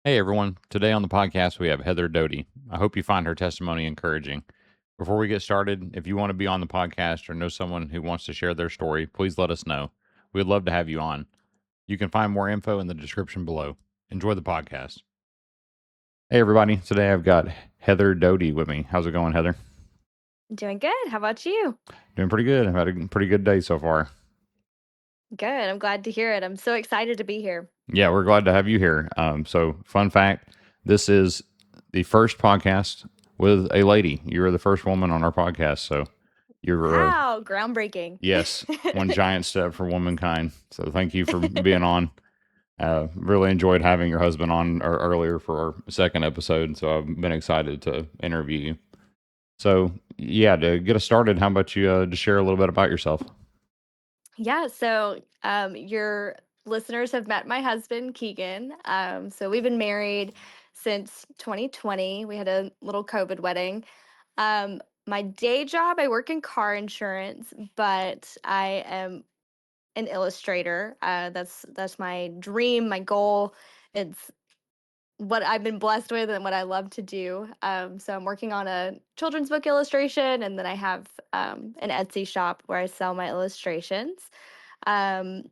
Hey everyone, today on the podcast we have Heather Doty. I hope you find her testimony encouraging. Before we get started, if you want to be on the podcast or know someone who wants to share their story, please let us know. We'd love to have you on. You can find more info in the description below. Enjoy the podcast. Hey everybody, today I've got Heather Doty with me. How's it going, Heather? Doing good. How about you? Doing pretty good. I've had a pretty good day so far. Good. I'm glad to hear it. I'm so excited to be here. Yeah, we're glad to have you here. Fun fact, this is the first podcast with a lady. You were the first woman on our podcast, so you're Wow, groundbreaking. yes, one giant step for womankind. So thank you for being on. Really enjoyed having your husband on earlier for our second episode. So I've been excited to interview you. So yeah, to get us started, how about you just share a little bit about yourself? Your listeners have met my husband, Keegan. So we've been married since 2020. We had a little COVID wedding. My day job, I work in car insurance, but I am an illustrator. That's my dream, my goal. It's what I've been blessed with and what I love to do. So I'm working on a children's book illustration, and then I have an Etsy shop where I sell my illustrations. Um,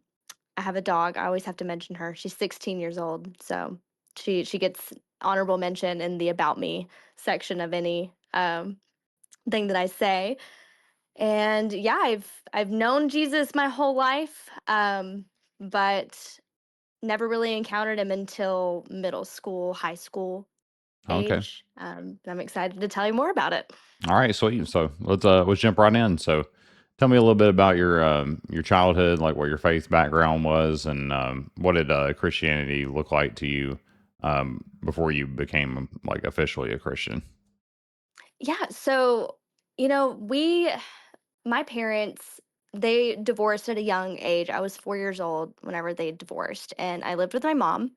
I have a dog. I always have to mention her. She's 16 years old, so she gets honorable mention in the about me section of any thing that I say. And yeah, I've known Jesus my whole life, but never really encountered him until middle school, high school Okay. age. I'm excited to tell you more about it. All right, sweet. So let's jump right in. So tell me a little bit about your childhood, like what your faith background was, and what did Christianity look like to you before you became like officially a Christian? Yeah, so you know, we my parents they divorced at a young age. I was 4 years old whenever they divorced, and I lived with my mom.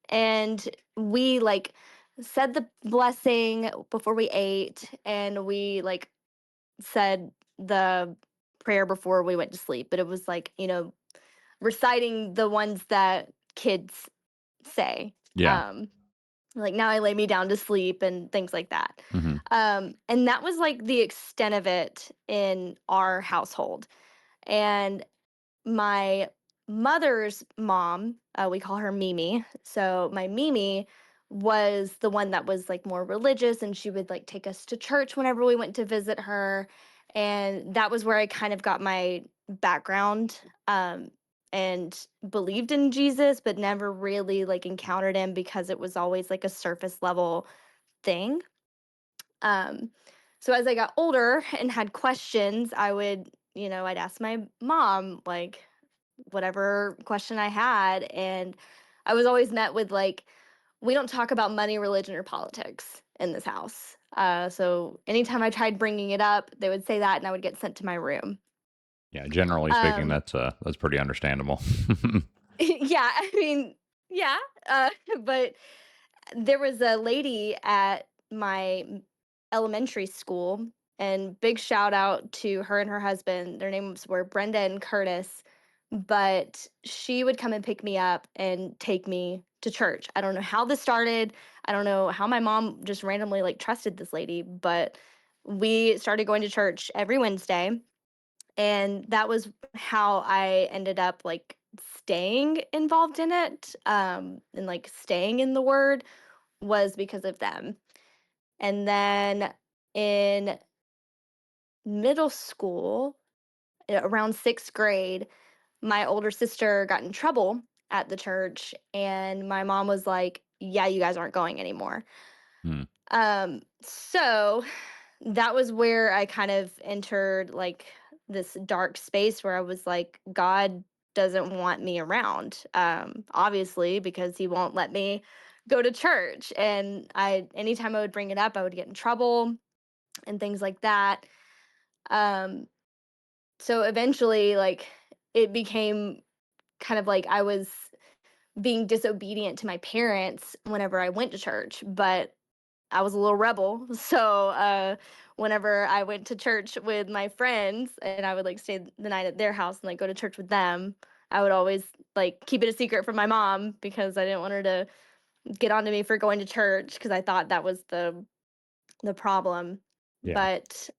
And we like said the blessing before we ate, and we like said the prayer before we went to sleep. But it was like, reciting the ones that kids say. Yeah. Um, like now I lay me down to sleep and things like that. Hmm. And that was like the extent of it in our household. And my mother's mom, we call her Mimi. So my Mimi was the one that was like more religious, and she would like take us to church whenever we went to visit her. And that was where I kind of got my background, and believed in Jesus, but never really like encountered him because it was always like a surface level thing. Um, so as I got older and had questions, I'd ask my mom, like, whatever question I had. And I was always met with, like, we don't talk about money, religion, or politics in this house. So anytime I tried bringing it up, they would say that and I would get sent to my room. Yeah. Generally speaking, Um, that's pretty understandable. yeah, I mean, yeah. Uh, but there was a lady at my elementary school, and big shout out to her and her husband. Their names were Brenda and Curtis, but she would come and pick me up and take me to church. I don't know how this started. I don't know how my mom just randomly like trusted this lady, but we started going to church every Wednesday, and that was how I ended up like staying involved in it, and like staying in the word was because of them. And then in middle school, around 6th grade, my older sister got in trouble at the church, and my mom was like, "Yeah, you guys aren't going anymore." Hmm. So that was where I kind of entered like this dark space where I was like, God doesn't want me around. Obviously, because he won't let me go to church. And anytime I would bring it up, I would get in trouble and things like that. Um, so eventually, like, it became kind of like I was being disobedient to my parents whenever I went to church, but I was a little rebel. So whenever I went to church with my friends and I would like stay the night at their house and like go to church with them, I would always like keep it a secret from my mom because I didn't want her to get onto me for going to church because I thought that was the problem. Yeah. But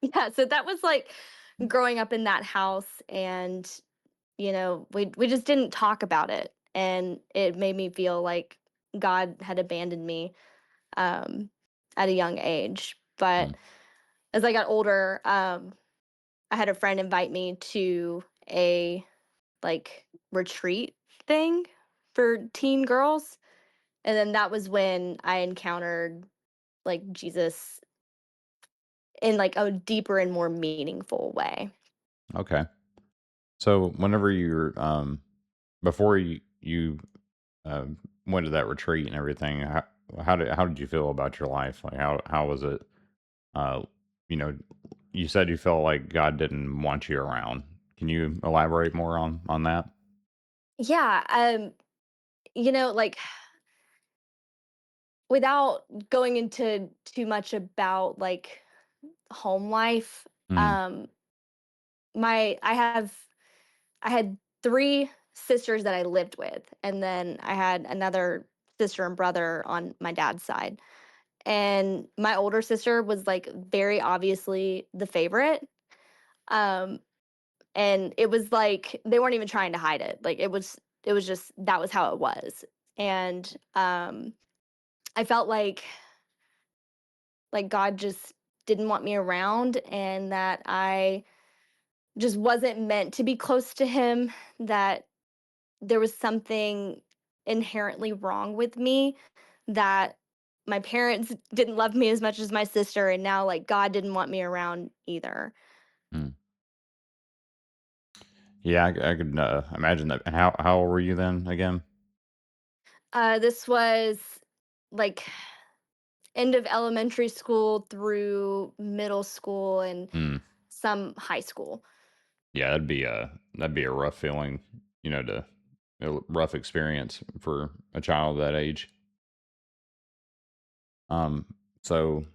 yeah, so that was like growing up in that house, and we just didn't talk about it, and it made me feel like God had abandoned me um, at a young age. Mm. But as I got older, I had a friend invite me to a like retreat thing for teen girls, and then that was when I encountered like Jesus in like a deeper and more meaningful way. Okay. So whenever you're before you went to that retreat and everything, how did you feel about your life? Like how was it? Uh, you know, you said you felt like God didn't want you around. Can you elaborate more on that? Yeah, like without going into too much about like home life, Mm. um my I had 3 sisters that I lived with, and then I had another sister and brother on my dad's side. And my older sister was like very obviously the favorite. Um and it was like they weren't even trying to hide it. Like it was just that was how it was. And I felt like God just didn't want me around, and that I just wasn't meant to be close to him, that there was something inherently wrong with me, that my parents didn't love me as much as my sister, and now like God didn't want me around either. Mm. Yeah, I could imagine that. And how old were you then again? This was like end of elementary school through middle school and Mm. some high school. Yeah, that'd be a rough feeling, to a rough experience for a child that age. Um, so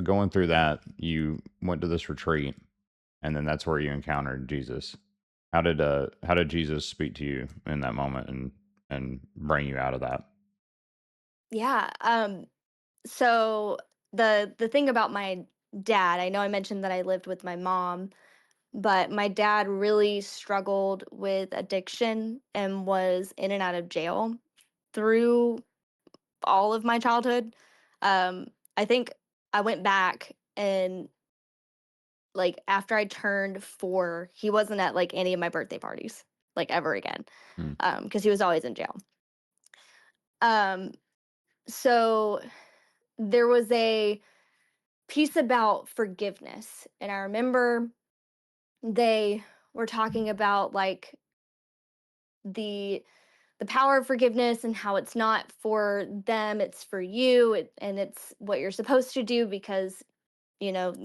going through that, you went to this retreat, and then that's where you encountered Jesus. How did Jesus speak to you in that moment and bring you out of that? Yeah. So the thing about my dad, I know I mentioned that I lived with my mom, but my dad really struggled with addiction and was in and out of jail through all of my childhood. I think I went back, and like after I turned 4, he wasn't at like any of my birthday parties like ever again, Mm. because he was always in jail. Um, so there was a piece about forgiveness, and I remember they were talking about like the the power of forgiveness and how it's not for them, it's for you, and it's what you're supposed to do because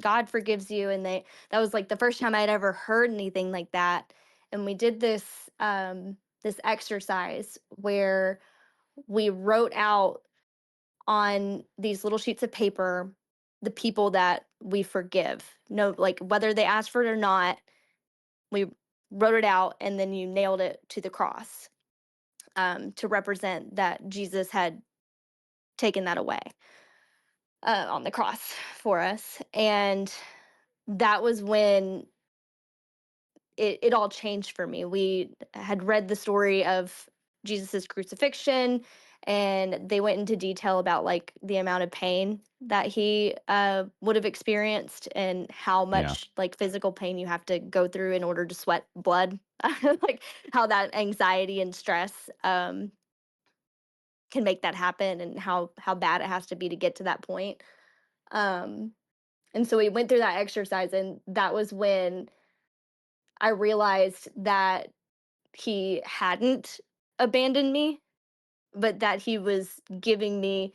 God forgives you. And that was like the first time I'd ever heard anything like that. And we did this exercise where we wrote out on these little sheets of paper the people that we forgive, no, like whether they asked for it or not. We wrote it out, and then you nailed it to the cross, to represent that Jesus had taken that away on the cross for us. And that was when it all changed for me. We had read the story of Jesus's crucifixion, and they went into detail about like the amount of pain that he would have experienced, and how Yeah. much like physical pain you have to go through in order to sweat blood, like how that anxiety and stress can make that happen, and how bad it has to be to get to that point. Um, and so we went through that exercise, and that was when I realized that he hadn't abandoned me, but that he was giving me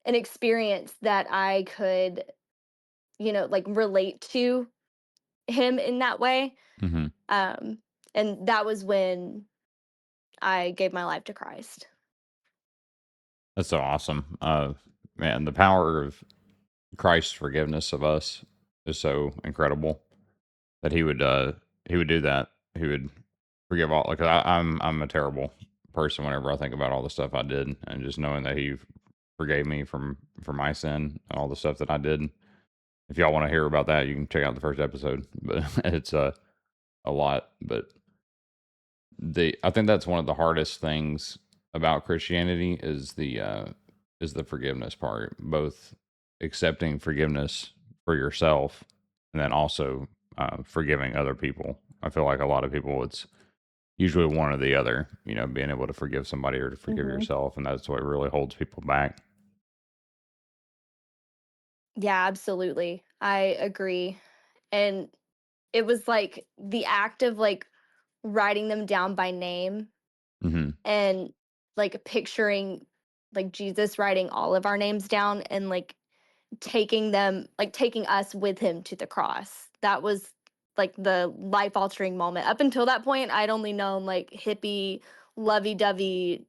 an experience that I could, like relate to him in that way. Hmm. Um, and that was when I gave my life to Christ. That's so awesome. Man, the power of Christ's forgiveness of us is so incredible that he would do that. He would forgive all. Like I'm a terrible person whenever I think about all the stuff I did, and just knowing that He forgave me for my sin and all the stuff that I did. If y'all want to hear about that, you can check out the first episode. But it's a lot. But I think that's one of the hardest things about Christianity is the forgiveness part, both accepting forgiveness for yourself and then also forgiving other people. I feel like a lot of people, it's usually one or the other, being able to forgive somebody or to forgive Hmm. yourself, and that's what really holds people back. Yeah, absolutely. I agree. And it was like the act of like writing them down by name Hmm. and like picturing like Jesus writing all of our names down and like taking us with him to the cross. That was like the life altering moment. Up until that point, I'd only known like hippie, lovey dovey,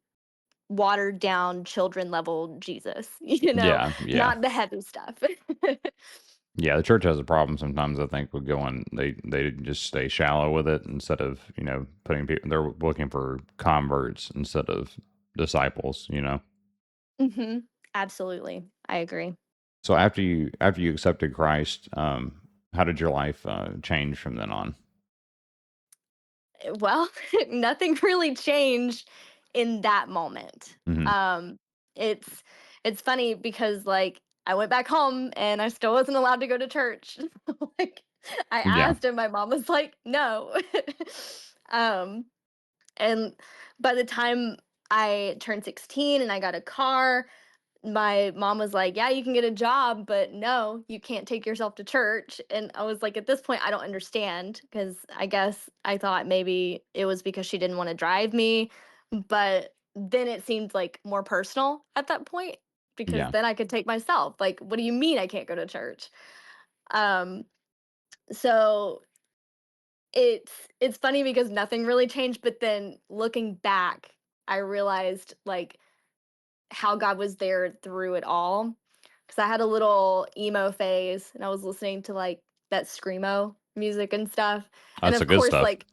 watered down children level Jesus, Yeah, yeah. not the heavy stuff. Yeah, the church has a problem sometimes. I think with going, they just stay shallow with it instead of putting people. They're looking for converts instead of disciples. Hmm. Absolutely. I agree. So after you accepted Christ, how did your life change from then on? Well, nothing really changed in that moment. Hmm. It's it's funny because like I went back home and I still wasn't allowed to go to church. Like I Yeah. asked and my mom was like, "No." um and by the time I turned 16 and I got a car, my mom was like, "Yeah, you can get a job, but no, you can't take yourself to church." And I was like, at this point, I don't understand because I guess I thought maybe it was because she didn't want to drive me. But then it seemed like more personal at that point because Yeah. then I could take myself. Like, what do you mean I can't go to church? Um, so it's funny because nothing really changed, but then looking back, I realized like how God was there through it all. Because I had a little emo phase and I was listening to like that screamo music and stuff. And That's the of good course, stuff. like,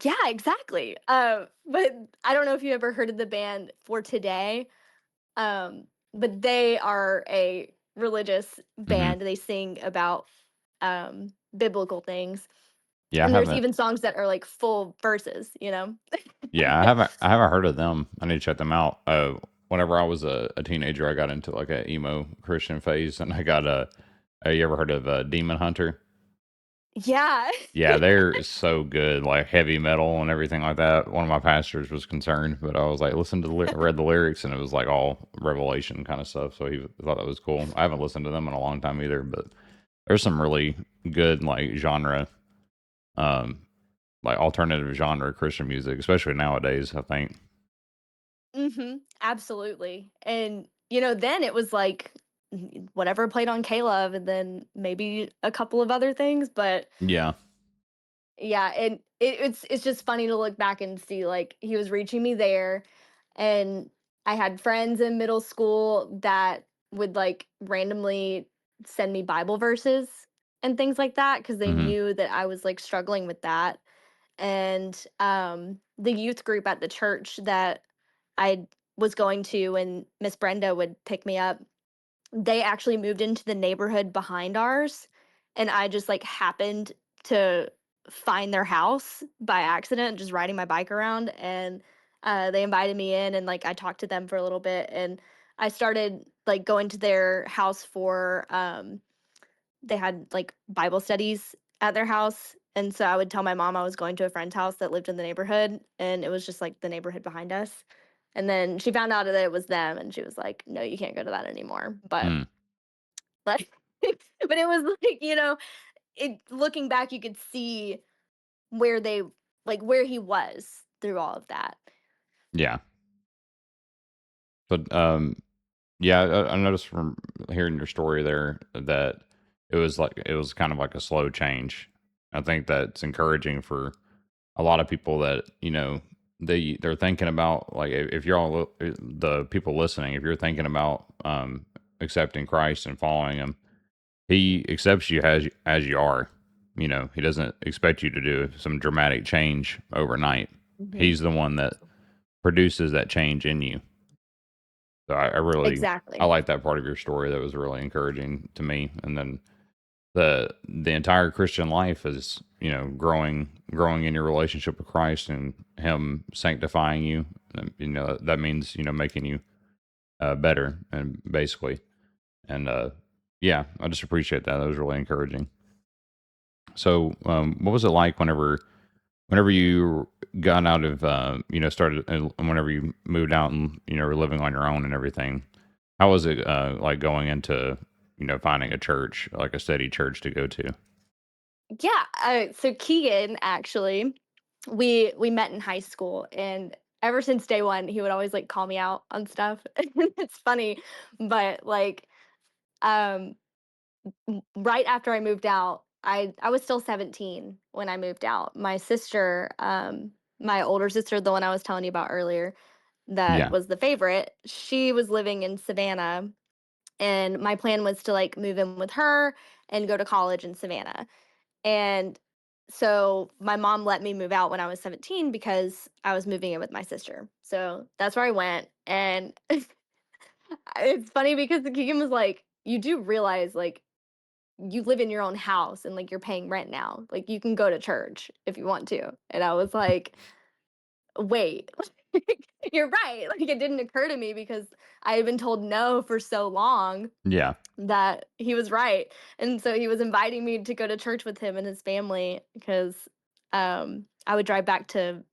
yeah, exactly. But I don't know if you ever heard of the band For Today, um, but they are a religious Hmm. band. They sing about biblical things. Yeah, I And there's haven't. even songs that are like full verses. Yeah, I haven't heard of them. I need to check them out. Whenever I was a teenager, I got into like a emo Christian phase, and I got a. You ever heard of Demon Hunter? Yeah. Yeah, they're so good, like heavy metal and everything like that. One of my pastors was concerned, but I was like, listen to read the lyrics, and it was like all revelation kind of stuff. So he thought that was cool. I haven't listened to them in a long time either, but there's some really good like genre, um, like alternative genre Christian music, especially nowadays. I think. Absolutely. And then it was like whatever played on K-Love and then maybe a couple of other things, but Yeah. yeah, and it's just funny to look back and see like he was reaching me there, and I had friends in middle school that would like randomly send me Bible verses and things like that because they Hmm. knew that I was like struggling with that. And the youth group at the church that I was going to and Miss Brenda would pick me up, they actually moved into the neighborhood behind ours, and I just like happened to find their house by accident just riding my bike around, and they invited me in and like I talked to them for a little bit, and I started like going to their house for they had like Bible studies at their house. And so I would tell my mom I was going to a friend's house that lived in the neighborhood, and it was just like the neighborhood behind us. And then she found out that it was them, and she was like, "No, you can't go to that anymore." But Mm. like, but it was like it looking back, you could see where they where he was through all of that. Yeah. But yeah, I noticed from hearing your story there that it was kind of like a slow change. I think that's encouraging for a lot of people that they're thinking about, like, if you're all the people listening, if you're thinking about accepting Christ and following Him, He accepts you as you are. He doesn't expect you to do some dramatic change overnight. Hmm. He's the one that produces that change in you. So I really I Exactly. like that part of your story. That was really encouraging to me. And then the entire Christian life is, growing in your relationship with Christ and Him sanctifying you. And, that means, making you better, and basically. And yeah, I just appreciate that. That was really encouraging. So, what was it like whenever you got out of, started, whenever you moved out and, were living on your own and everything? How was it, like going into, finding a church, like a steady church to go to? Yeah. So Keegan actually, we met in high school, and ever since day one, he would always like call me out on stuff. It's funny, but like, um, right after I moved out, I was still 17 when I moved out. My sister, my older sister, the one I was telling you about earlier, that Yeah. was the favorite. She was living in Savannah, and my plan was to like move in with her and go to college in Savannah. And so my mom let me move out when I was 17 because I was moving in with my sister. So that's where I went. And it's funny because the Keegan was like, you do realize like you live in your own house and like you're paying rent now. Like you can go to church if you want to. And I was like, wait, you're right. Like it didn't occur to me because I had been told no for so long Yeah. that he was right. And so he was inviting me to go to church with him and his family because I would drive back to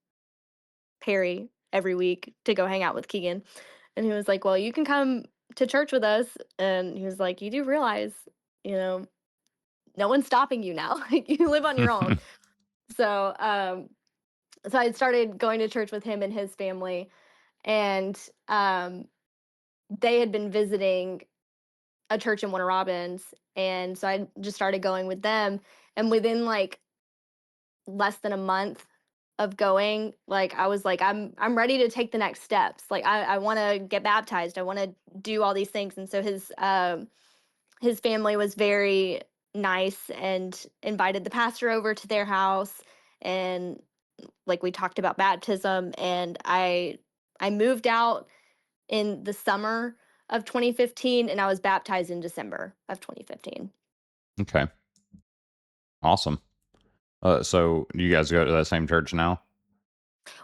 Perry every week to go hang out with Keegan. And he was like, well, you can come to church with us. And he was like, you do realize, you know, no one's stopping you now. Like you live on your own. So so I started going to church with him and his family. And they had been visiting a church in Warner Robins, and so I just started going with them, and within, like, less than a month of going, like, I was like, I'm ready to take the next steps, like, I wanna get baptized, I wanna do all these things." And so his family was very nice and invited the pastor over to their house, and, like, we talked about baptism, and I moved out in the summer of 2015, and I was baptized in December of 2015. Okay. Awesome. So do you guys go to that same church now?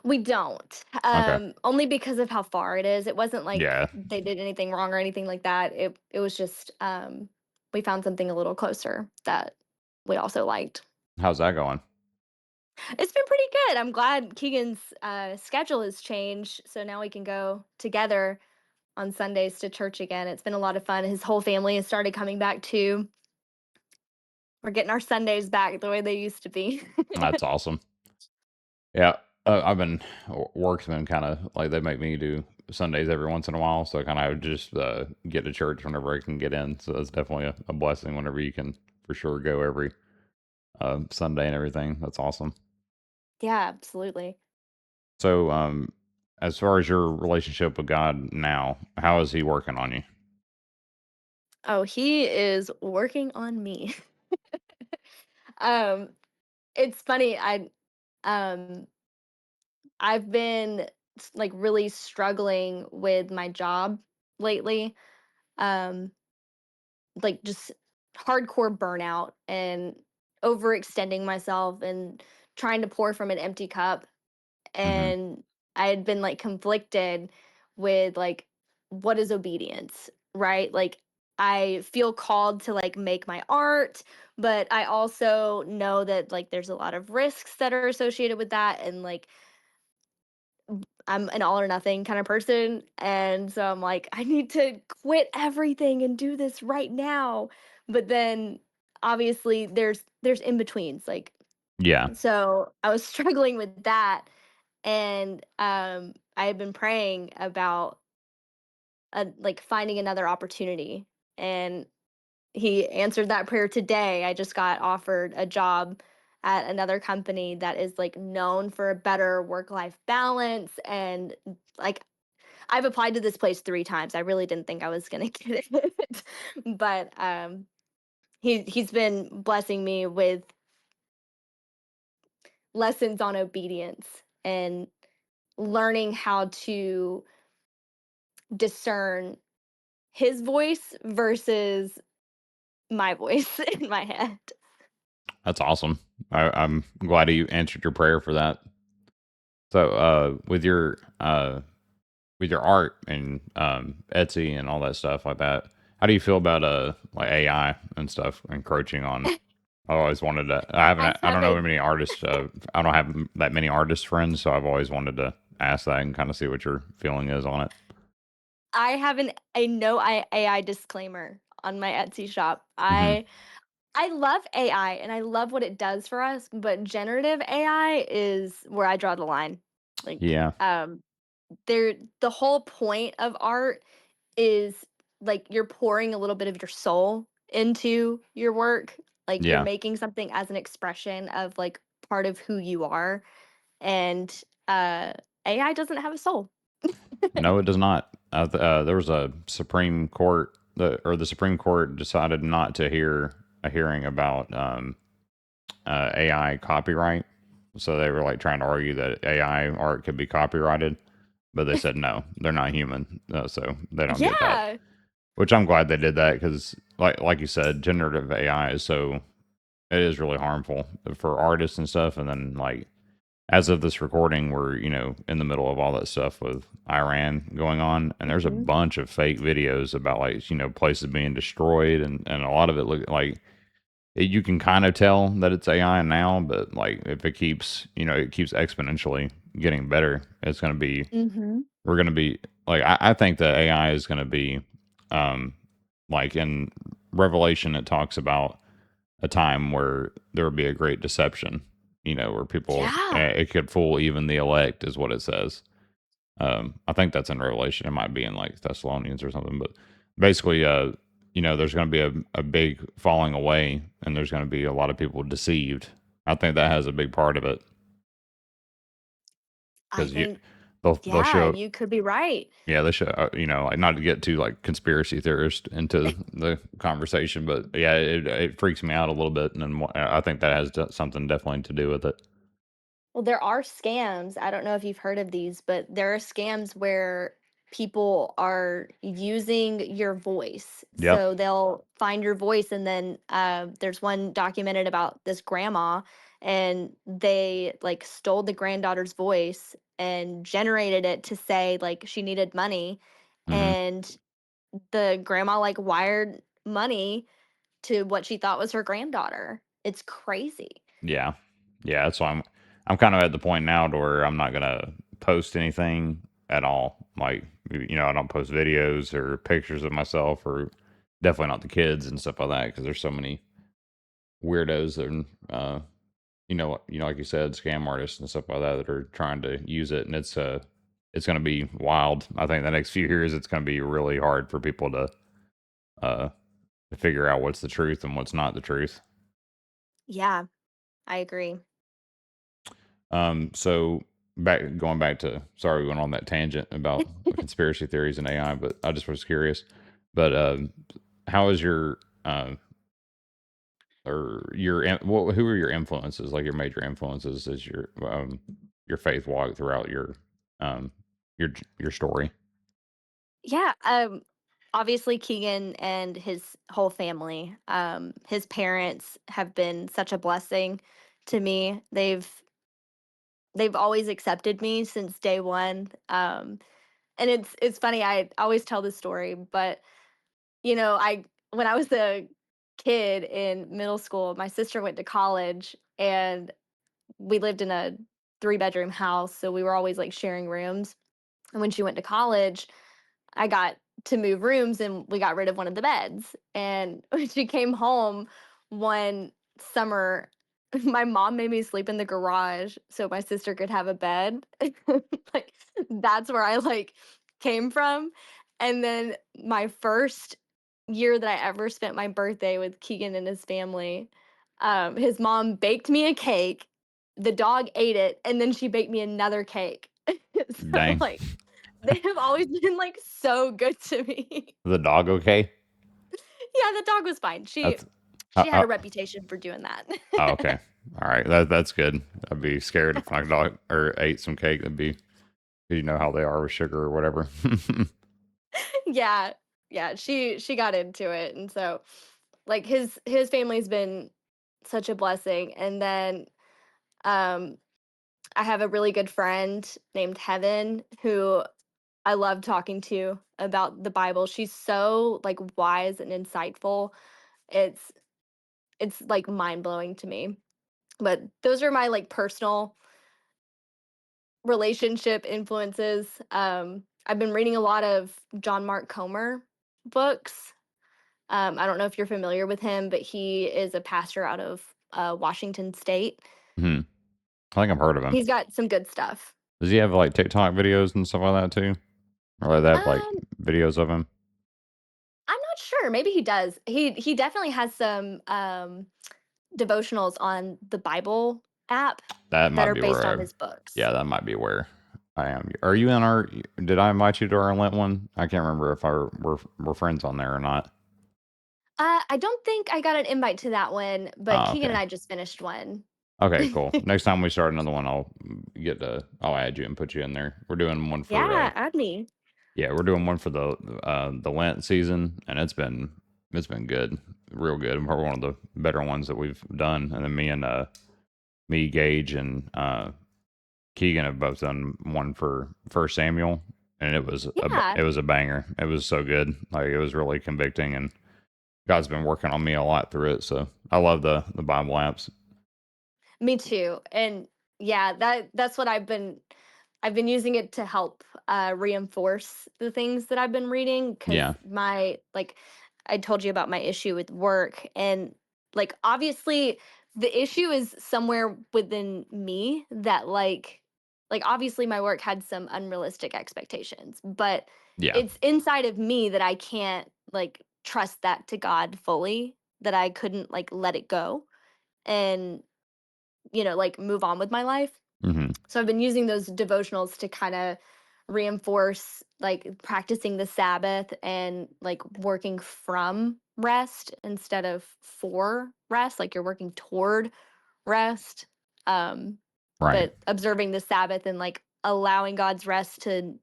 We don't, Okay. only because of how far it is. It wasn't like Yeah. they did anything wrong or anything like that. It was just, we found something a little closer that we also liked. How's that going? It's been pretty good. I'm glad Keegan's, schedule has changed, so now we can go together on Sundays to church again. It's been a lot of fun. His whole family has started coming back too. We're getting our Sundays back the way they used to be. That's awesome. Yeah. I've been work's been kind of like they make me do Sundays every once in a while, so I kind of just get to church whenever I can get in. So that's definitely a blessing whenever you can for sure go every Sunday and everything. That's awesome. Yeah, absolutely. So, as far as your relationship with God now, how is He working on you? Oh, he is working on me. Um, it's funny, um I've been like really struggling with my job lately. Um, like just hardcore burnout and overextending myself and trying to pour from an empty cup. Hmm. And I had been like conflicted with like what is obedience, right? Like I feel called to like make my art, but I also know that like there's a lot of risks that are associated with that, and like I'm an all or nothing kind of person, and so I'm like I need to quit everything and do this right now. But then obviously there's in betweens, like, Yeah. so I was struggling with that. And I had been praying about like finding another opportunity, and he answered that prayer today. I just got offered a job at another company that is like known for a better work life balance, and like I've applied to this place 3 times. I really didn't think I was going to get it. But he's been blessing me with lessons on obedience, and learning how to discern his voice versus my voice in my head. That's awesome. I'm glad you answered your prayer for that. So, with your art and Etsy and all that stuff like that, how do you feel about like AI and stuff encroaching on? I always wanted to. I I don't know haven't many artists. I don't have that many artist friends, so I've always wanted to ask that and kind of see what your feeling is on it. I have a no AI disclaimer on my Etsy shop. Hmm. I love AI and I love what it does for us, but generative AI is where I draw the line. Like, Yeah, there the whole point of art is like you're pouring a little bit of your soul into your work. Like you're yeah. making something as an expression of like part of who you are. And AI doesn't have a soul. No, it does not. There was a Supreme Court, the Supreme Court decided not to hear a hearing about AI copyright. So they were like trying to argue that AI art could be copyrighted, but they said no, they're not human, so they don't get that. Yeah. Which I'm glad they did that because, like you said, generative AI is so it is really harmful for artists and stuff. And then like as of this recording, we're in the middle of all that stuff with Iran going on, and there's a Hmm. bunch of fake videos about like places being destroyed, and a lot of it look like you can kind of tell that it's AI now, but like if it keeps it keeps exponentially getting better, it's gonna be Hmm. we're gonna be like I think that AI is gonna be um like in Revelation it talks about a time where there would be a great deception, where people Yeah. it could fool even the elect, is what it says. I think that's in Revelation. It might be in like Thessalonians or something, but basically, there's going to be a big falling away, and there's going to be a lot of people deceived. I think that has a big part of it I because think, they'll yeah, show you could be right. yeah they show like not to get too like conspiracy theorist into the conversation, but yeah it freaks me out a little bit, and then I think that has something definitely to do with it. Well, there are scams. I don't know if you've heard of these, but there are scams where people are using your voice. Yep. So they'll find your voice, and then there's one documented about this grandma, and they like stole the granddaughter's voice and generated it to say like she needed money, Hmm. and the grandma like wired money to what she thought was her granddaughter. It's crazy. Yeah. Yeah, that's why I'm kind of at the point now to where I'm not gonna post anything at all. Like, I don't post videos or pictures of myself, or definitely not the kids and stuff like that, because there's so many weirdos and like you said, scam artists and stuff like that that are trying to use it, and it's gonna be wild. I think the next few years it's gonna be really hard for people uh to figure out what's the truth and what's not the truth. Yeah, I agree. So going back to sorry we went on that tangent about conspiracy theories and AI, but I just was curious. But how is your or who are your influences? Like your major influences is your faith walk throughout um your story. Yeah, obviously Keegan and his whole family. His parents have been such a blessing to me. They've always accepted me since day one. And it's funny. I always tell this story, but I when I was a kid in middle school, my sister went to college, and we lived in a three-bedroom house, so we were always like sharing rooms. And when she went to college, I got to move rooms and we got rid of one of the beds. And when she came home one summer, my mom made me sleep in the garage so my sister could have a bed. Like that's where I like came from. And then my first year that I ever spent my birthday with Keegan and his family, his mom baked me a cake. The dog ate it, and then she baked me another cake. So Dang, like they have always been, like, so good to me. the dog okay? Yeah, the dog was fine. She That's she had a uh, reputation for doing oh, that. okay. All right, that's good. I'd be scared if my dog or ate some cake. That'd be You know how they are with sugar or whatever. Yeah. Yeah, she got into it, and so, like, his family's been such a blessing, and then, um, I have a really good friend named Heaven who I love talking to about the Bible. She's so, like, wise and insightful. It's it's, like, mind-blowing to me. But those are my, like, personal relationship influences. I've been reading a lot of John Mark Comer books. I don't know if you're familiar with him, but he is a pastor out of Washington State. Mhm. I think I've heard of him. He's got some good stuff. Does he have like TikTok videos and stuff like that too? Or like they have like Um, videos of him? I'm not sure. Maybe he does. He definitely has some devotionals on the Bible app That that might are be based where on I his books. yeah, that might be where I am. Are you in our did I invite you to our Lent one? I can't remember if we're friends on there or not. I don't think I got an invite to that one, but Oh, Keegan and okay. I just finished one. Okay, cool. Next time we start another one, I'll add you and put you in there. We're doing one for Yeah, add me. yeah, we're doing one for the Lent season, and it's been good, real good. Probably one of the better ones that we've done. And then me, Gage, and Keegan have both done one for First Samuel, and Yeah, it was a banger. It was so good, like it was really convicting, and God's been working on me a lot through it. So I love the Bible apps. me too. And yeah, that's what I've been using it to help reinforce the things that I've been reading because Yeah, my like I told you about my issue with work and like obviously the issue is somewhere within me that like obviously my work had some unrealistic expectations, but yeah, it's inside of me that I can't like trust that to God fully, that I couldn't like let it go and like move on with my life. hmm, So I've been using those devotionals to kind of reinforce like practicing the Sabbath and like working from rest instead of for rest, like you're working toward rest. Um, right. but observing the Sabbath and like allowing God's rest to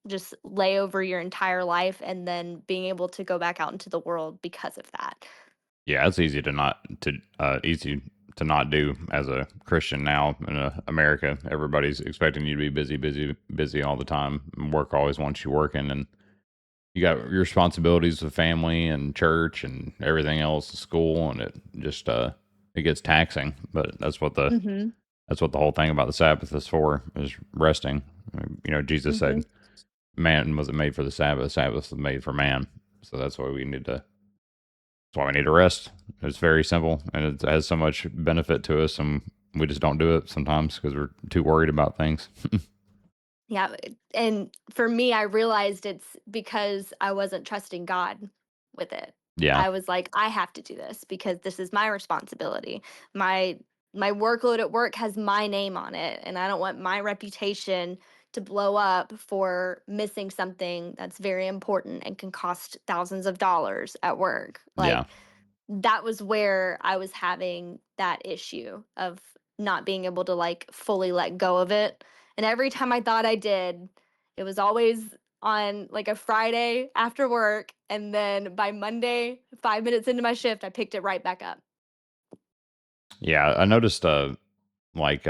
just lay over your entire life and then being able to go back out into the world because of that. Yeah, it's easy to not do as a Christian now in America. Everybody's expecting you to be busy, busy, busy all the time. And work always wants you working, and you got your responsibilities with family and church and everything else, school, and it gets taxing. But Hmm. that's what the whole thing about the Sabbath is for, is resting. Jesus Hmm. said, "Man wasn't made for the Sabbath; Sabbath was made for man." So that's why we need to rest. It's very simple, and it has so much benefit to us, and we just don't do it sometimes because we're too worried about things. Yeah, and for me, I realized it's because I wasn't trusting God with it. Yeah, I was like, I have to do this because this is my responsibility. My my workload at work has my name on it, and I don't want my reputation to blow up for missing something that's very important and can cost thousands of dollars at work. yeah, Like that was where I was having that issue of not being able to like fully let go of it. And every time I thought I did, it was always on like a Friday after work. And then by Monday, 5 minutes into my shift, I picked it right back up. yeah. I noticed, like,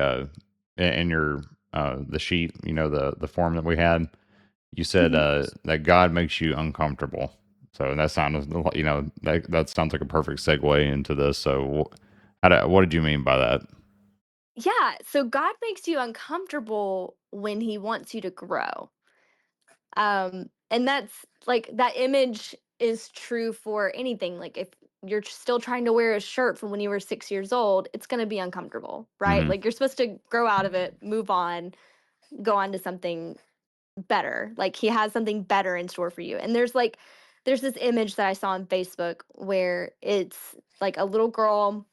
in your the sheet, the form that we had, you said Mhm. that God makes you uncomfortable. So that sounded, that sounds like a perfect segue into this. So, what did you mean by that? Yeah. So God makes you uncomfortable when he wants you to grow. And that's like that image is true for anything. Like if you're still trying to wear a shirt from when you were 6 years old, it's going to be uncomfortable, right? Hmm. Like you're supposed to grow out of it, move on, go on to something better. Like he has something better in store for you. And there's this image that I saw on Facebook where it's like a little girl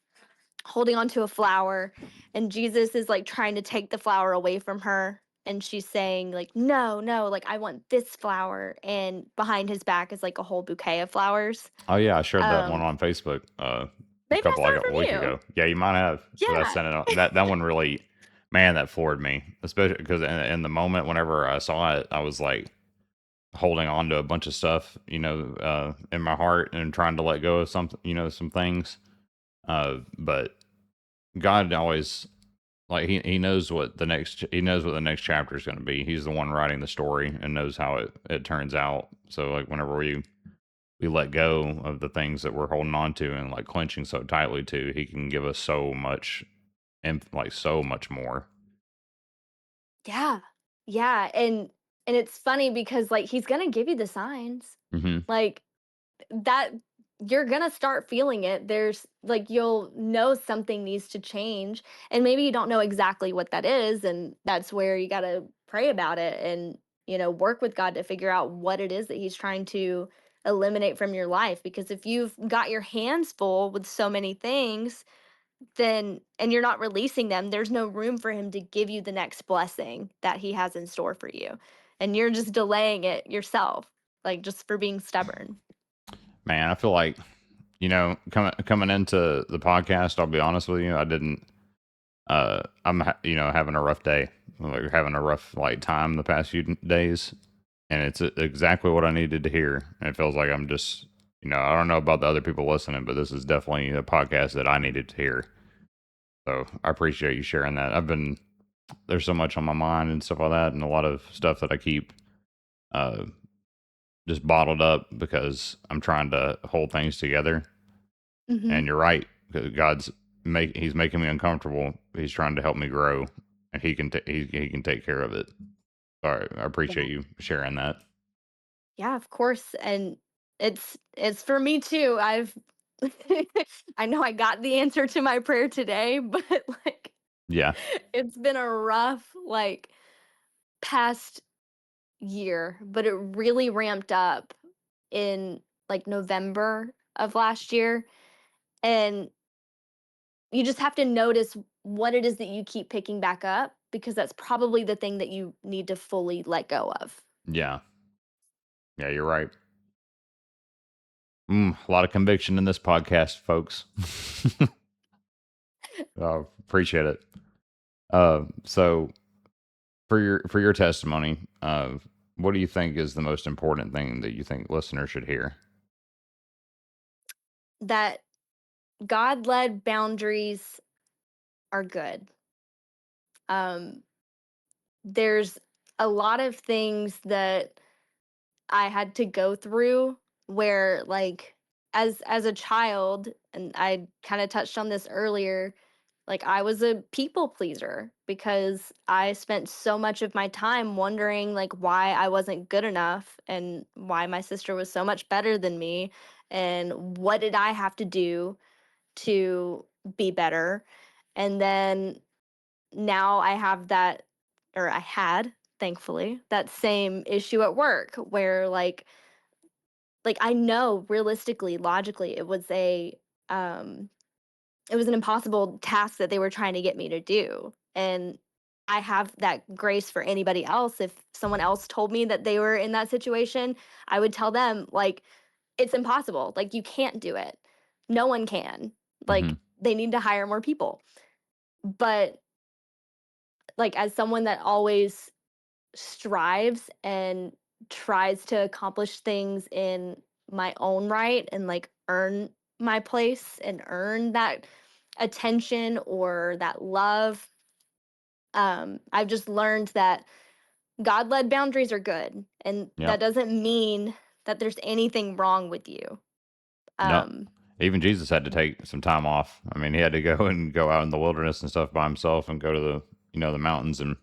holding onto a flower and Jesus is like trying to take the flower away from her and she's saying like no, no, like I want this flower and behind his back is like a whole bouquet of flowers. Oh yeah, I shared that one um on Facebook a Maybe I couple saw like it a from week you. ago. Yeah, you might have because I Yeah. sent it. That one really Man, that floored me, especially because in the moment whenever I saw it, I was like holding on to a bunch of stuff, in my heart and trying to let go of something, some things. But God always like he knows what the next chapter is going to be. He's the one writing the story and knows how it turns out. So like whenever we let go of the things that we're holding on to and like clenching so tightly to, he can give us so much and like so much more. Yeah. Yeah, and it's funny because, like, he's gonna give you the signs. Hmm. Like, that you're gonna start feeling it. There's like, you'll know something needs to change, and maybe you don't know exactly what that is, and that's where you gotta pray about it and, work with God to figure out what it is that he's trying to eliminate from your life, because if you've got your hands full with so many things, then and you're not releasing them, there's no room for him to give you the next blessing that he has in store for you. And you're just delaying it yourself, like just for being stubborn. Man, I feel like coming into the podcast. I'll be honest with you, I didn't. Having a rough day, like having a rough like time the past few days, and it's exactly what I needed to hear. And it feels like I'm just, I don't know about the other people listening, but this is definitely a podcast that I needed to hear. So I appreciate you sharing that. There's so much on my mind and stuff like that, and a lot of stuff that I keep uh, just bottled up because I'm trying to hold things together. Hmm. And you're right, 'cause he's making me uncomfortable. He's trying to help me grow, and he can take care of it. Sorry, I Yeah. appreciate you sharing that. Yeah, of course. And it's for me too. I've I know I got the answer to my prayer today, but like Yeah, it's been a rough like past year, but it really ramped up in like November of last year. And you just have to notice what it is that you keep picking back up, because that's probably the thing that you need to fully let go of. yeah, yeah. You're right. A lot of conviction in this podcast, folks. Appreciate it. So for your testimony, what do you think is the most important thing that you think listeners should hear? That God led boundaries are good. Um, there's a lot of things that I had to go through where, like, as a child, and I kind of touched on this earlier, like I was a people pleaser because I spent so much of my time wondering like why I wasn't good enough and why my sister was so much better than me, and what did I have to do to be better. And then now I have that, or I had, thankfully, that same issue at work where like I know realistically, logically, um it was an impossible task that they were trying to get me to do. And I have that grace for anybody else. If someone else told me that they were in that situation, I would tell them like it's impossible. Like you can't do it. No one can. Hmm. Like they need to hire more people. But like as someone that always strives and tries to accomplish things in my own right and like earn my place and earn that attention or that love, I've just learned that God led boundaries are good, and Yep. that doesn't mean that there's anything wrong with you. No. um Even Jesus had to take some time off. I mean, he had to go and go out in the wilderness and stuff by himself and go to the mountains and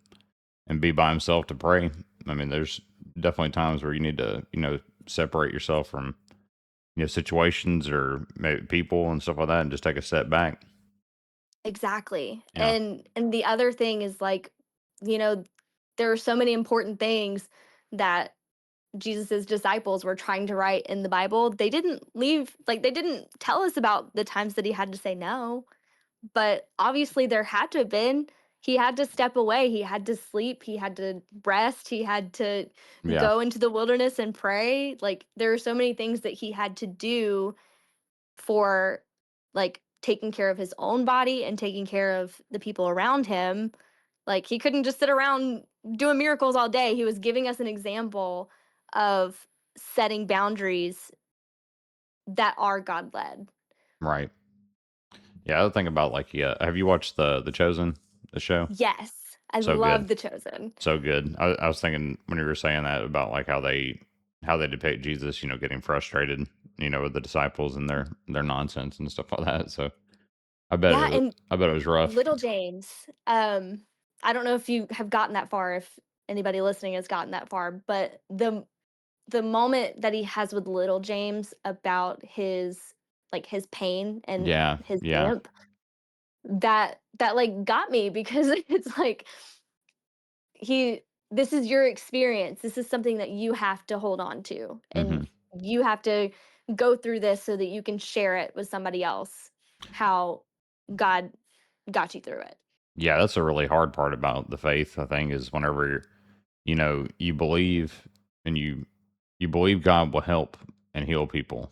be by himself to pray. I mean, there's definitely times where you need to, separate yourself from, situations or maybe people and stuff like that and just take a step back. exactly. Yeah. And the other thing is like, you know there are so many important things that Jesus's disciples were trying to write in the Bible. They didn't leave, like, they didn't tell us about the times that he had to say no, but obviously there had to have been. He had to step away, he had to sleep, he had to rest, he had to Yeah. go into the wilderness and pray. Like, there are so many things that he had to do for, like, taking care of his own body and taking care of the people around him, Like, he couldn't just sit around doing miracles all day. He was giving us an example of setting boundaries that are God led. Right. Yeah, I was thinking about like, yeah. Have you watched the Chosen, the show? Yes, I So good, love The Chosen. so good. I was thinking when you were saying that about like how they depict Jesus, getting frustrated, with the disciples and their nonsense and stuff like that. So Yeah, and I bet it was rough. little James, I don't know if you have gotten that far, if anybody listening has gotten that far, but the moment that he has with little James about his pain and Yeah, his yeah, limp, that like got me because it's like he this is your experience. This is something that you have to hold on to, hmm and you have to go through this so that you can share it with somebody else, how God got you through it. yeah. That's a really hard part about the faith. I think is whenever you believe and you believe God will help and heal people,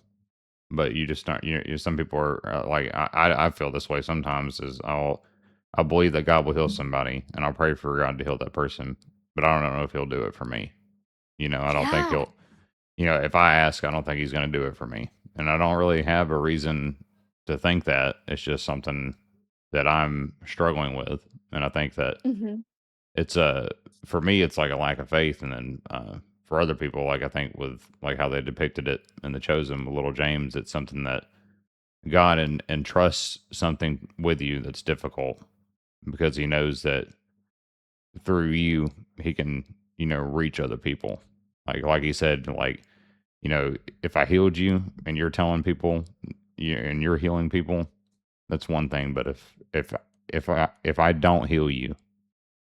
but you just not. Some people are like I feel this way sometimes. Is I believe that God will heal somebody, and I'll pray for God to heal that person, but I don't know if He'll do it for me. I don't think Yeah. He'll. If I ask, I don't think He's going to do it for me, and I don't really have a reason to think that. It's just something that I'm struggling with, and I think that Mhm. it's a for me it's like a lack of faith, and then for other people, like I think with like how they depicted it in the Chosen with little James, it's something that God and trusts something with you that's difficult because He knows that through you He can reach other people, like He said, like if I healed you and you're telling people and you're healing people, that's one thing, but if I don't heal you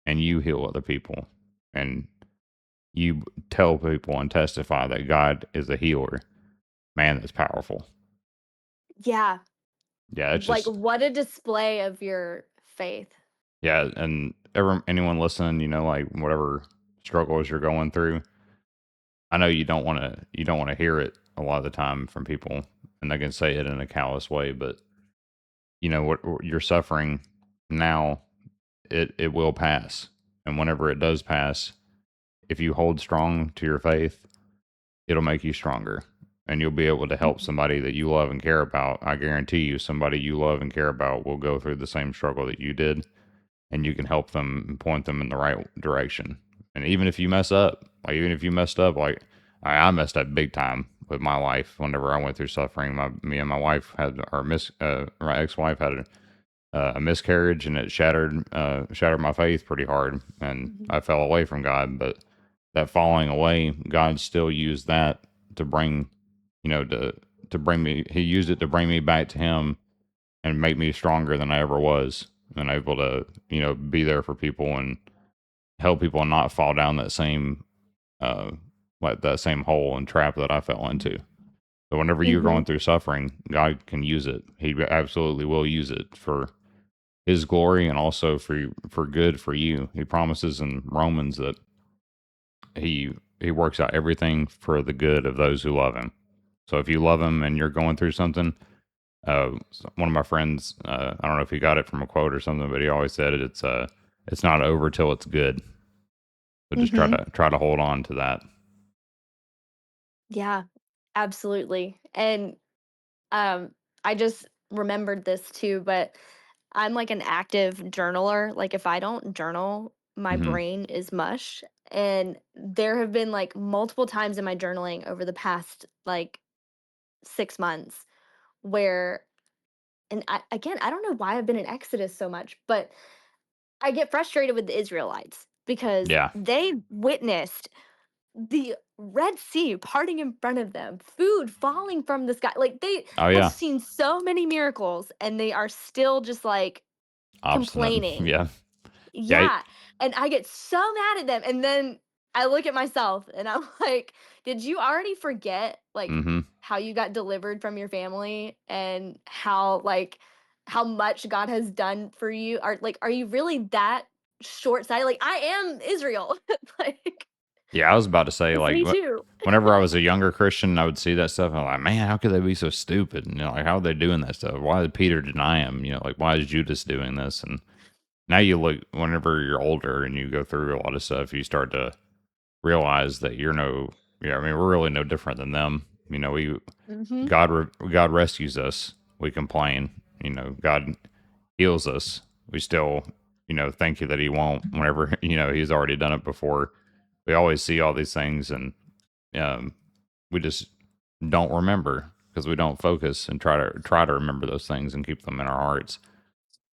and you heal other people and you tell people and testify that God is a healer, man, that's powerful. Yeah. Yeah, it's Like, just what a display of your faith. yeah, and anyone listening, like whatever struggles you're going through, I know you don't want to hear it a lot of the time from people, and they can say it in a callous way, but what you're suffering now, it will pass, and whenever it does pass, if you hold strong to your faith, it'll make you stronger and you'll be able to help Mhm. somebody that you love and care about. I guarantee you, somebody you love and care about will go through the same struggle that you did, and you can help them and point them in the right direction. And even if you mess up, like even if you messed up, like I messed up big time with my life. Whenever I went through suffering, me and my wife had my ex-wife had a miscarriage, and it shattered my faith pretty hard, and Mhm. I fell away from God. But that falling away, God still used that to bring, to bring me. He used it to bring me back to Him and make me stronger than I ever was, and able to be there for people and help people and not fall down that same uh like that same hole and trap that I fell into. So whenever you're Mhm. going through suffering, God can use it. He absolutely will use it for His glory and also for good for you. He promises in Romans that he works out everything for the good of those who love Him. So if you love Him and you're going through something, one of my friends, I don't know if he got it from a quote or something, but he always said it. It's not over till it's good. So just try Mhm. to hold on to that. Yeah, absolutely. And um I just remembered this too, but I'm like an active journaler. Like, if I don't journal, my hmm brain is mush. And there have been like multiple times in my journaling over the past like 6 months where, and again, I don't know why I've been in Exodus so much, but I get frustrated with the Israelites because Yeah. they witnessed the Red Sea parting in front of them, food falling from the sky. Like, they Oh have yeah. seen so many miracles and they are still just like Obstinate. complaining. Yeah. Yeah. Yeah, and I get so mad at them, and then I look at myself and I'm like, "Did you already forget, like, hmm how you got delivered from your family and how much God has done for you? Are you really that short-sighted? Like, I am Israel." Like, Yeah. I was about to say it's like me too. whenever I was a younger Christian, I would see that stuff. And I'm like, man, how could they be so stupid? And, like how are they doing that stuff? Why did Peter deny him? Like why is Judas doing this? And now you look, whenever you're older and you go through a lot of stuff, you start to realize that you're no, yeah, I mean, we're really no different than them. You know, Hmm. God rescues us. We complain. You know, God heals us. We still, thank you that He won't. Whenever He's already done it before. We always see all these things, and um, we just don't remember because we don't focus and try to remember those things and keep them in our hearts.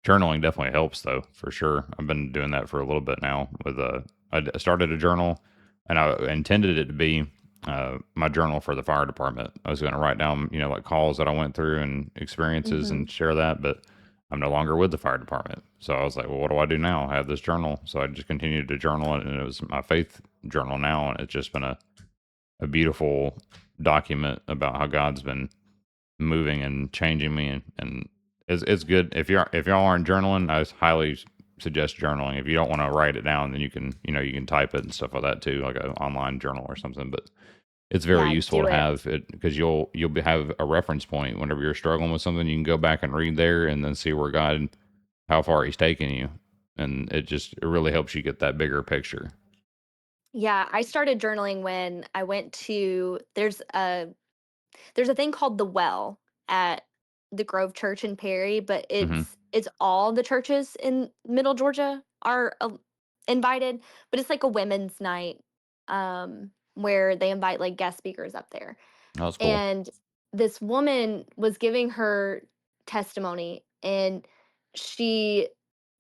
Journaling definitely helps, though, for sure. I've been doing that for a little bit now. I started a journal, and I intended it to be my journal for the fire department. I was going to write down, like calls that I went through and experiences Hmm. and share that, but I'm no longer with the fire department. So I was like, well, what do I do now? I have this journal. So I just continued to journal it, and it was my faith journal now, and it's just been a beautiful document about how God's been moving and changing me, and it's good. If y'all aren't journaling, I highly suggest journaling. If you don't want to write it down, then you can type it and stuff like that too, like an online journal or something. But it's very Yeah, useful do to it. have it because have a reference point whenever you're struggling with something. You can go back and read there and then see where God, how far He's taking you, and it really helps you get that bigger picture. Yeah, I started journaling when I went to there's a thing called the Well at the Grove Church in Perry, but Hmm. it's all the churches in Middle Georgia are invited, but it's like a women's night where they invite like guest speakers up there. That's cool. And this woman was giving her testimony, and she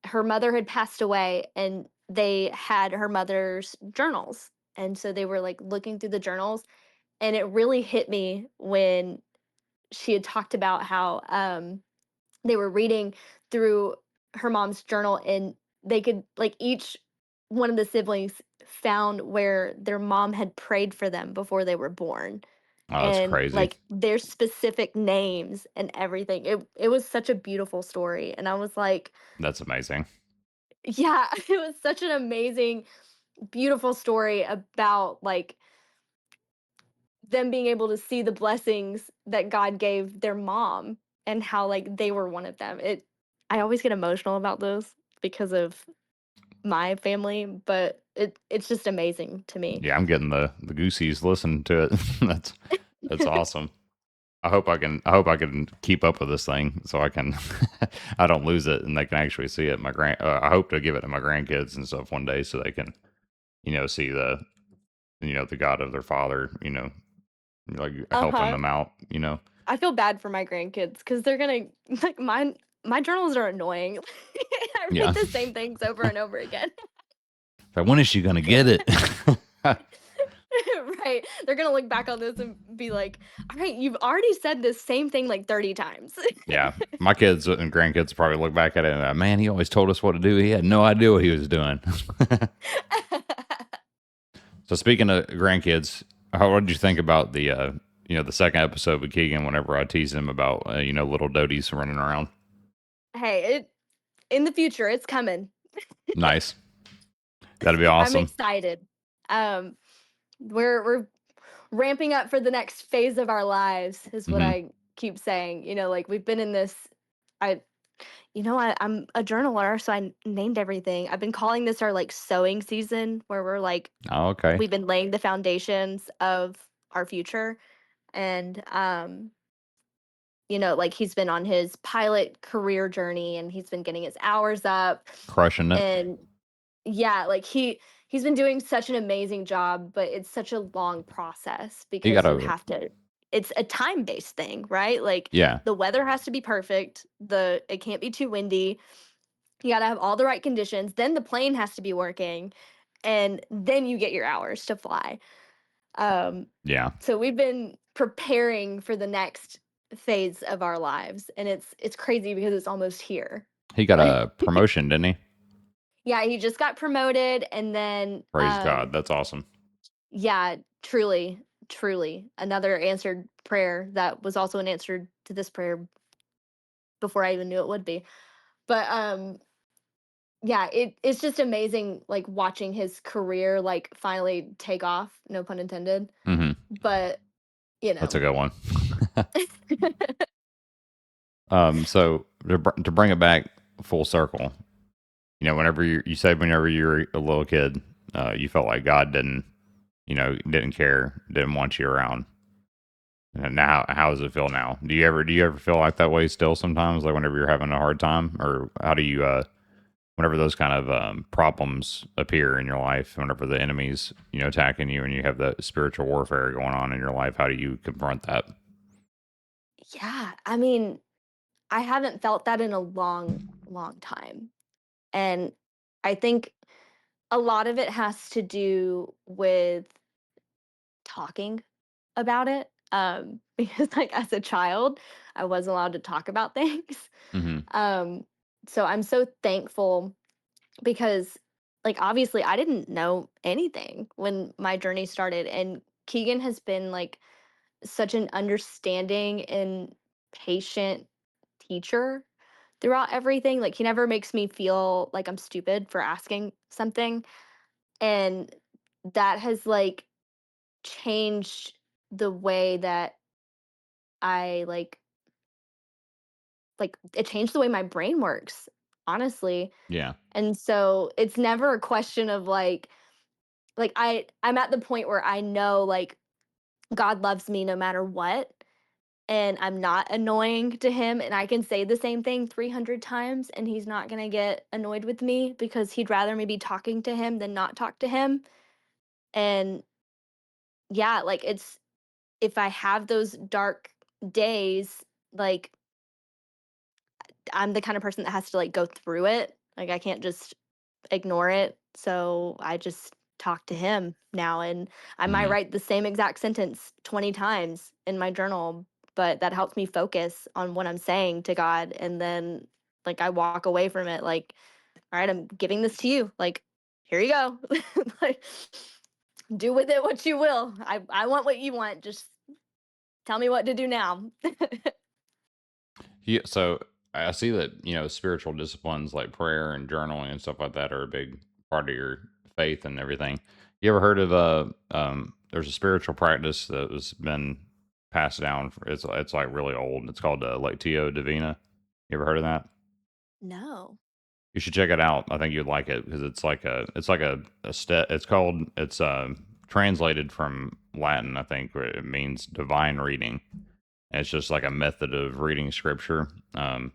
her mother had passed away, and they had her mother's journals. And so they were like looking through the journals, and it really hit me when she had talked about how they were reading through her mom's journal, and they could like each one of the siblings found where their mom had prayed for them before they were born, Oh, that's and crazy. like their specific names and everything. It was such a beautiful story, and I was like, That's amazing. yeah, it was such an amazing, beautiful story about like them being able to see the blessings that God gave their mom and how like they were one of them. I always get emotional about this because of my family, but it's just amazing to me. Yeah, I'm getting the goosies listening to it. That's awesome. I hope I can keep up with this thing so I can I don't lose it and they can actually see it. I hope to give it to my grandkids and stuff one day so they can see the God of their father, like helping Uh-huh. them out. I feel bad for my grandkids because they're gonna like my journals are annoying. I Yeah. write the same things over and over again. Like, when is she gonna get it? Right. They're gonna look back on this and be like, all right, you've already said this same thing like 30 times. Yeah, my kids and grandkids probably look back at it and man, he always told us what to do. He had no idea what he was doing. So speaking of grandkids, what did you think about the second episode with Keegan? Whenever I teased him about little Doties running around. Hey, it in the future, it's coming. Nice, that'd be I'm awesome. excited. Um, we're ramping up for the next phase of our lives, is what Hmm. I keep saying. Like we've been in this. I, I'm a journaler, so I named everything. I've been calling this our like sewing season, where Oh, okay, we've been laying the foundations of our future, and like he's been on his pilot career journey, and he's been getting his hours up, crushing it. and yeah, like he's been doing such an amazing job, but it's such a long process He got because you a have to it's a time-based thing, right? Like yeah, the weather has to be perfect, it can't be too windy. You got to have all the right conditions, then the plane has to be working, and then you get your hours to fly. Um yeah. so we've been preparing for the next phase of our lives, and it's crazy because it's almost here. He got a promotion, didn't he? Yeah, he just got promoted, and then Praise God, that's awesome. yeah, truly, truly another answered prayer that was also an answer to this prayer before I even knew it would be. But yeah, it's just amazing like watching his career like finally take off, no pun intended. Hmm. But, you That's a know. good one. So to bring it back full circle, whenever you said whenever you were a little kid, you felt like God didn't care, didn't want you around. And now, how does it feel now? Do you ever feel like that way still sometimes, like whenever you're having a hard time, or how do you whenever those kind of problems appear in your life, whenever the enemy's attacking you and you have the spiritual warfare going on in your life, how do you confront that? Yeah, I mean, I haven't felt that in a long, long time. And I think a lot of it has to do with talking about it. Because like as a child, I wasn't allowed to talk about things. Hmm. Um, so I'm so thankful because like obviously I didn't know anything when my journey started, and Keegan has been like such an understanding and patient teacher throughout everything. Like he never makes me feel like I'm stupid for asking something. And that has like changed the way that I like it changed the way my brain works, honestly. Yeah. And so it's never a question of like I'm at the point where I know like God loves me no matter what, and I'm not annoying to him, and I can say the same thing 300 times and he's not going to get annoyed with me because he'd rather me be talking to him than not talk to him. And yeah, like it's if I have those dark days, like I'm the kind of person that has to like go through it. Like I can't just ignore it. So I just talk to him now, and I might Hmm. write the same exact sentence 20 times in my journal, but that helps me focus on what I'm saying to God, and then like I walk away from it like, all right, I'm giving this to you. Like, here you go. Like do with it what you will. I want what you want. Just tell me what to do now. Yeah. So I see that spiritual disciplines like prayer and journaling and stuff like that are a big part of your faith and everything. You ever heard of there's a spiritual practice that has been passed down. It's like really old. It's called Lectio Divina. You ever heard of that? No. You should check it out. I think you'd like it because it's like a step. It's translated from Latin. I think where it means divine reading. And it's just like a method of reading scripture. I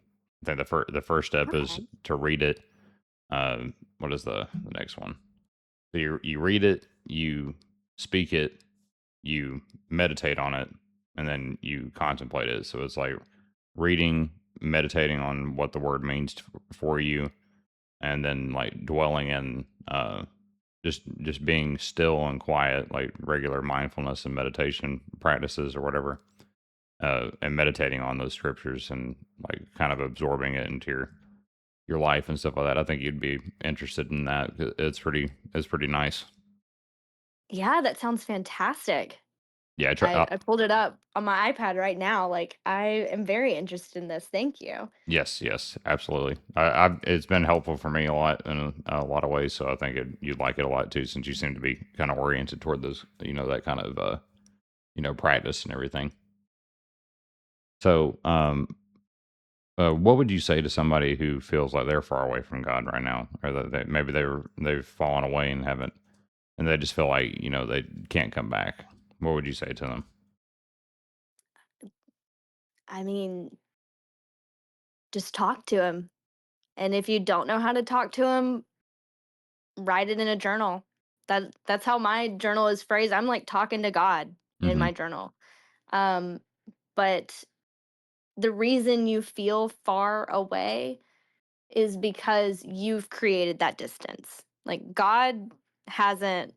think the first step is Okay. to read it. What is the next one? So you read it, you speak it, you meditate on it, and then you contemplate it. So it's like reading, meditating on what the word means for you, and then like dwelling in just being still and quiet, like regular mindfulness and meditation practices or whatever, and meditating on those scriptures and like kind of absorbing it into your life and stuff like that. I think you'd be interested in that. It's pretty nice. Yeah, that sounds fantastic. Yeah, I pulled it up on my iPad right now. Like, I am very interested in this. Thank you. yes, yes, absolutely. It's been helpful for me a lot in a lot of ways. So I think you'd like it a lot too, since you seem to be kind of oriented toward those, that kind of practice and everything. So, what would you say to somebody who feels like they're far away from God right now, or that maybe they've fallen away and haven't, and they just feel like they can't come back? What would you say to them? I mean, just talk to him. And if you don't know how to talk to him, write it in a journal. That's how my journal is phrased. I'm like talking to God in Hmm. my journal. Um, but the reason you feel far away is because you've created that distance. Like God hasn't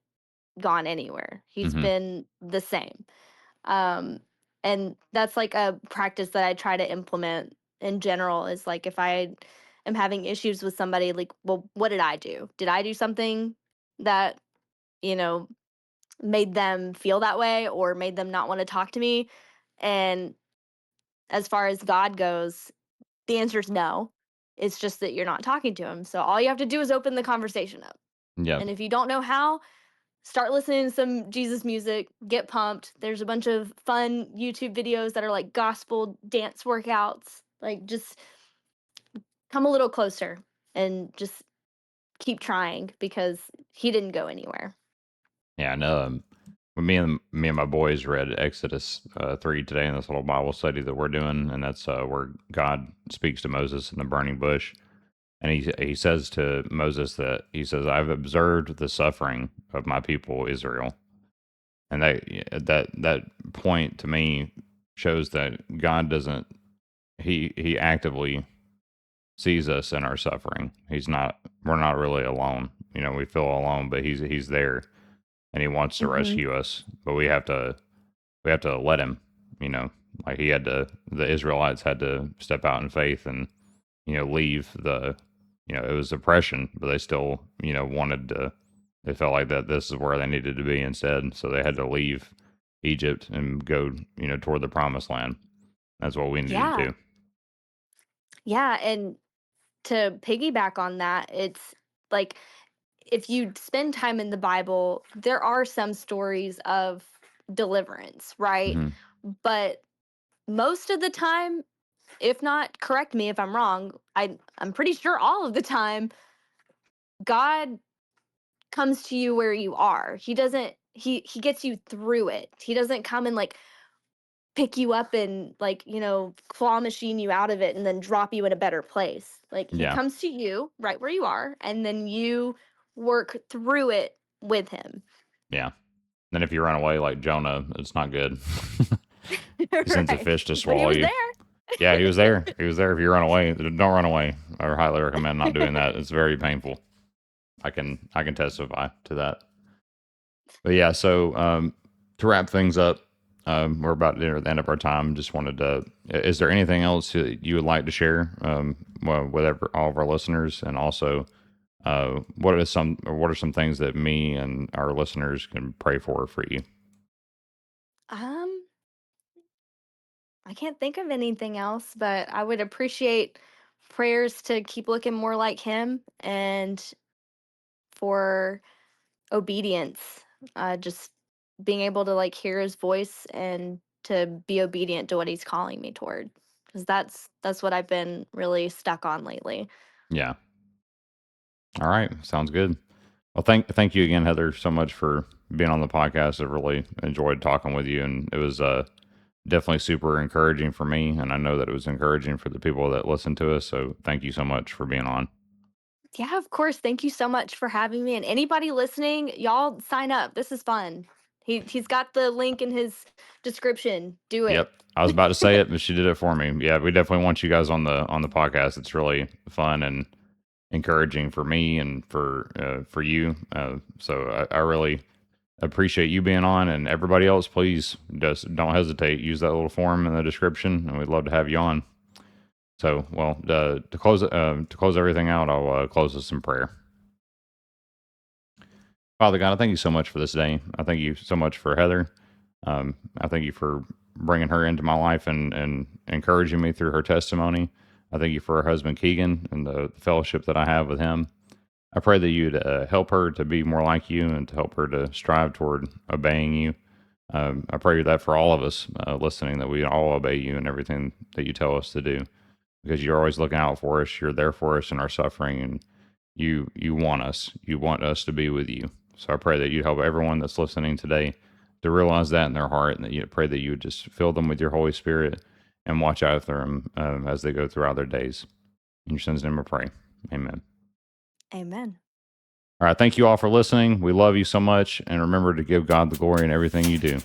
gone anywhere. He's Hmm. been the same. Um, and that's like a practice that I try to implement in general is like if I am having issues with somebody, like, well, what did I do? Did I do something that, you know, made them feel that way or made them not want to talk to me? And as far as God goes, the answer is no. It's just that you're not talking to him. So all you have to do is open the conversation up. Yep. And if you don't know how, start listening to some Jesus music, get pumped. There's a bunch of fun YouTube videos that are like gospel dance workouts. Like just come a little closer and just keep trying because he didn't go anywhere. Yeah, I know. When me and my boys read Exodus 3 today in this little Bible study that we're doing, and that's where God speaks to Moses in the burning bush, and he says to Moses that he says, "I've observed the suffering of my people Israel," and that point to me shows that God doesn't he actively sees us in our suffering. We're not really alone. You know, we feel alone, but he's there and he wants to Hmm. rescue us, but we have to let him, you know, like the Israelites had to step out in faith and, you know, leave it was oppression, but they still, you know, they felt like that this is where they needed to be instead. So they had to leave Egypt and go, you know, toward the promised land. That's what we need to Yeah. do. Yeah. And to piggyback on that, it's like if you spend time in the Bible, there are some stories of deliverance, right? Hmm. But most of the time, if not, correct me if I'm wrong, I'm pretty sure all of the time, God comes to you where you are. He doesn't he gets you through it. He doesn't come and like pick you up and like, claw machine you out of it and then drop you in a better place. Like he Yeah. comes to you right where you are and then you work through it with him. Yeah. Then if you run away like Jonah, it's not good. He sends a Right. fish to But he swallow was you. there. Yeah, he was there. He was there. If you run away, don't run away. I highly recommend not doing that. It's very painful. I can testify to that. But yeah, so to wrap things up, we're about near the end of our time. Just wanted to. Is there anything else that you would like to share with all of our listeners, and also what are some things that me and our listeners can pray for you? um I can't think of anything else, but I would appreciate prayers to keep looking more like him and for obedience. Just being able to like hear his voice and to be obedient to what he's calling me toward. Because that's what I've been really stuck on lately. Yeah. All right. Sounds good. Well, thank you again, Heather, so much for being on the podcast. I really enjoyed talking with you, and it was definitely super encouraging for me, and I know that it was encouraging for the people that listen to us. So thank you so much for being on. Yeah, of course. Thank you so much for having me. And anybody listening, y'all sign up. This is fun. He's got the link in his description. Do Yep, it. I was about to say it, but she did it for me. Yeah, we definitely want you guys on the podcast. It's really fun and encouraging for me and for you. So I really appreciate you being on, and everybody else, please just don't hesitate. Use that little form in the description, and we'd love to have you on. So, well, to close everything out, I'll close with some prayer. Father God, I thank you so much for this day. I thank you so much for Heather. I thank you for bringing her into my life and encouraging me through her testimony. I thank you for her husband Keegan and the fellowship that I have with him. I pray that you'd help her to be more like you and to help her to strive toward obeying you. I pray that for all of us listening, that we all obey you in everything that you tell us to do, because you're always looking out for us. You're there for us in our suffering, and you want us. You want us to be with you. So I pray that you help everyone that's listening today to realize that in their heart, and that you pray that you would just fill them with your Holy Spirit and watch out for them as they go throughout their days. In your son's name I pray. Amen. Amen. All right. Thank you all for listening. We love you so much. And remember to give God the glory in everything you do.